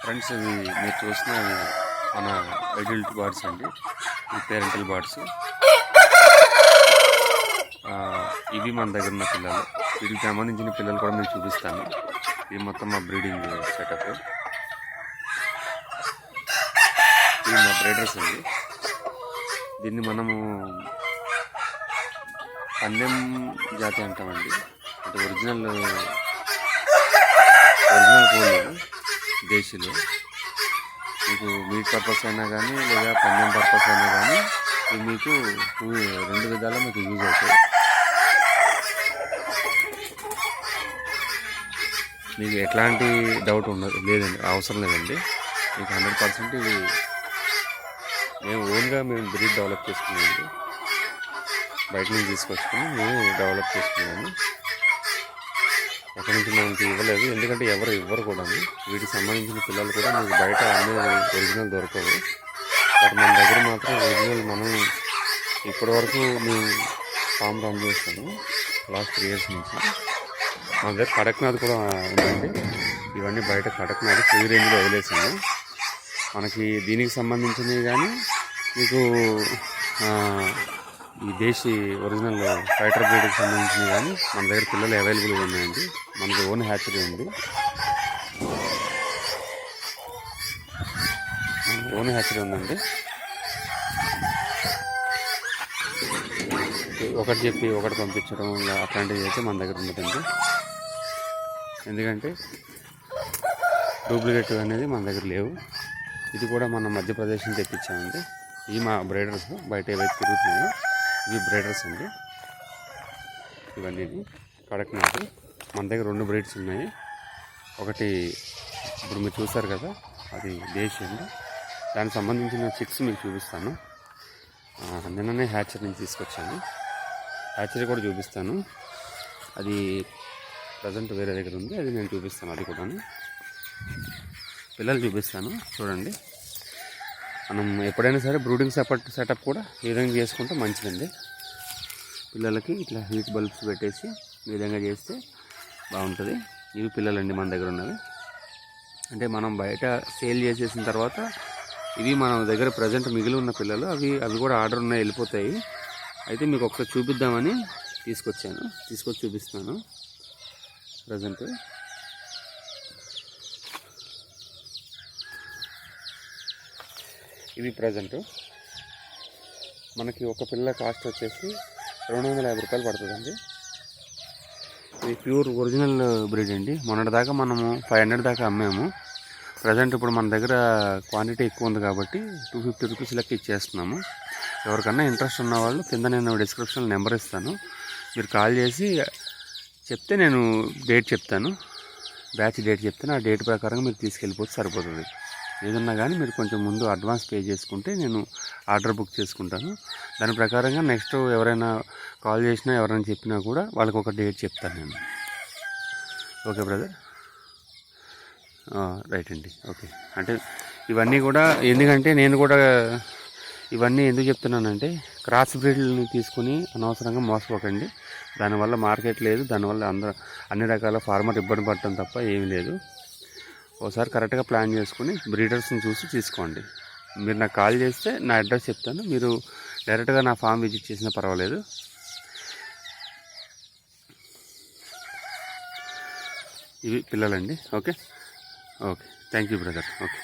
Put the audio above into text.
Friends, ఇవి మీరు చూసిన మన అడల్ట్ బర్డ్స్ అండి, ఈ పేరెంటల్ బర్డ్స్. ఇవి మన దగ్గర ఉన్న పిల్లలు. వీటికి సంబంధించిన పిల్లలు కూడా మీకు చూపిస్తాను. ఇది మొత్తం మా బ్రీడింగ్ సెటప్. ఇది మా బ్రీడర్స్ అండి. దీన్ని మనము పందెం జాతి అంటామండి. అంటే ఒరిజినల్ కోళ్ళు దేశీలు. మీకు మీట్ పర్పస్ అయినా కానీ లేదా పందెం పర్పస్ అయినా కానీ ఇవి మీకు రెండు విధాలా మీకు యూజ్ అవుతాయి. మీకు ఎట్లాంటి డౌట్ ఉండదు లేదండి, అవసరం లేదండి. మీకు 100% ఇవి మేము ఓన్గా బ్రీడ్ డెవలప్ చేసుకున్నామండి. బయట నుంచి తీసుకొచ్చుకొని మేము డెవలప్ చేసుకున్నాము. ఎక్కడి నుంచి మనకి ఇవ్వలేదు, ఎందుకంటే ఎవరు ఇవ్వరు కూడా. వీటికి సంబంధించిన పిల్లలు కూడా మీకు బయట అనేది ఒరిజినల్ దొరకవు. బట్ మన దగ్గర మాత్రం ఒరిజినల్ మనం ఇప్పటివరకు మేము ఫామ్ రన్ చేస్తాము లాస్ట్ 3 years నుంచి. మన దగ్గర కడక్నాథ్ కూడా ఉందండి. ఇవన్నీ బయట కడక్నాథ్ ఫ్రీ రేంజ్లో వదిలేసాము. మనకి దీనికి సంబంధించినవి కానీ మీకు ఈ దేశీ ఒరిజినల్ ఫైటర్ బ్రీడ్కి సంబంధించినవి కానీ మన దగ్గర పిల్లలు అవైలబుల్గా ఉన్నాయండి. మనకి ఓన్ హ్యాచరీ ఉంది. ఓన్ హ్యాచరీ ఉందండి. ఒకటి చెప్పి ఒకటి పంపించడం అట్లాంటివి అయితే మన దగ్గర ఉండదండి. ఎందుకంటే డూప్లికేట్ అనేది మన దగ్గర లేవు. ఇది కూడా మన మధ్యప్రదేశ్ నుంచి తెప్పించామండి. ఇవి మా బ్రైడర్స్ బయట ఏవైతే తిరుగుతున్నాయో ఇవి బ్రైడర్స్ అండి. ఇవన్నీ కడక్నాథ్. మన దగ్గర 2 బ్రీడ్స్ ఉన్నాయి. ఒకటి ఇప్పుడు మీరు చూసారు కదా, అది దేశీ అండి. దానికి సంబంధించిన చిక్స్ మీకు చూపిస్తాను. నిన్ననే హ్యాచరీ నుంచి తీసుకొచ్చాను. హ్యాచరీ కూడా చూపిస్తాను. అది ప్రజెంట్ వేరే దగ్గర ఉంది, అది నేను చూపిస్తాను. అది కూడా పిల్లలు చూపిస్తాను. చూడండి, మనం ఎప్పుడైనా సరే బ్రూడింగ్ సెటప్ కూడా ఈ విధంగా చేసుకుంటే మంచిదండి. పిల్లలకి ఇట్లా హీట్ బల్బ్స్ పెట్టేసి ఈ విధంగా చేస్తే బాగుంటుంది. ఇవి పిల్లలండి మన దగ్గర ఉన్నవి. అంటే మనం బయట సేల్ చేసేసిన తర్వాత ఇవి మన దగ్గర ప్రజెంట్ మిగిలి ఉన్న పిల్లలు. అవి కూడా ఆర్డర్ ఉన్నాయి, వెళ్ళిపోతాయి. అయితే మీకు ఒకసారి చూపిద్దామని తీసుకొచ్చి చూపిస్తాను. ప్రజెంట్ ఇవి ప్రజెంట్ మనకి ఒక పిల్ల కాస్ట్ వచ్చేసి 250 రూపాయలు పడుతుందండి. ఇది ప్యూర్ ఒరిజినల్ బ్రీడ్ అండి. మొన్నటిదాకా మనము 500 దాకా అమ్మాము. ప్రజెంట్ ఇప్పుడు మన దగ్గర క్వాంటిటీ ఎక్కువ ఉంది కాబట్టి 250 రూపీస్ లెక్క ఇచ్చేస్తున్నాము. ఎవరికన్నా ఇంట్రెస్ట్ ఉన్న వాళ్ళు కింద నేను డిస్క్రిప్షన్లో నెంబర్ ఇస్తాను. మీరు కాల్ చేసి చెప్తే నేను డేట్ చెప్తాను, బ్యాచ్ డేట్ చెప్తాను. ఆ డేట్ ప్రకారంగా మీరు తీసుకెళ్ళిపోతే సరిపోతుంది. ఏదన్నా కానీ మీరు కొంచెం ముందు అడ్వాన్స్ పే చేసుకుంటే నేను ఆర్డర్ బుక్ చేసుకుంటాను. దాని ప్రకారంగా నెక్స్ట్ ఎవరైనా కాల్ చేసినా ఎవరైనా చెప్పినా కూడా వాళ్ళకి ఒక డేట్ చెప్తాను నేను. ఓకే బ్రదర్, రైట్ అండి. ఓకే. అంటే ఇవన్నీ కూడా ఎందుకంటే నేను కూడా ఇవన్నీ ఎందుకు చెప్తున్నానంటే క్రాస్ బ్రీడ్ని తీసుకుని అనవసరంగా మోసపోకండి. దానివల్ల మార్కెట్ లేదు, దానివల్ల అన్ని రకాల ఫార్మర్ ఇబ్బంది పడటం తప్ప ఏమీ లేదు. ఒకసారి కరెక్ట్గా ప్లాన్ చేసుకుని బ్రీడర్స్ని చూసి తీసుకోండి. మీరు నాకు కాల్ చేస్తే నా అడ్రస్ చెప్తాను, మీరు డైరెక్ట్గా నా ఫామ్ విజిట్ చేసినా పర్వాలేదు. ఇవి పిల్లలండి. Okay, thank you brother. Okay.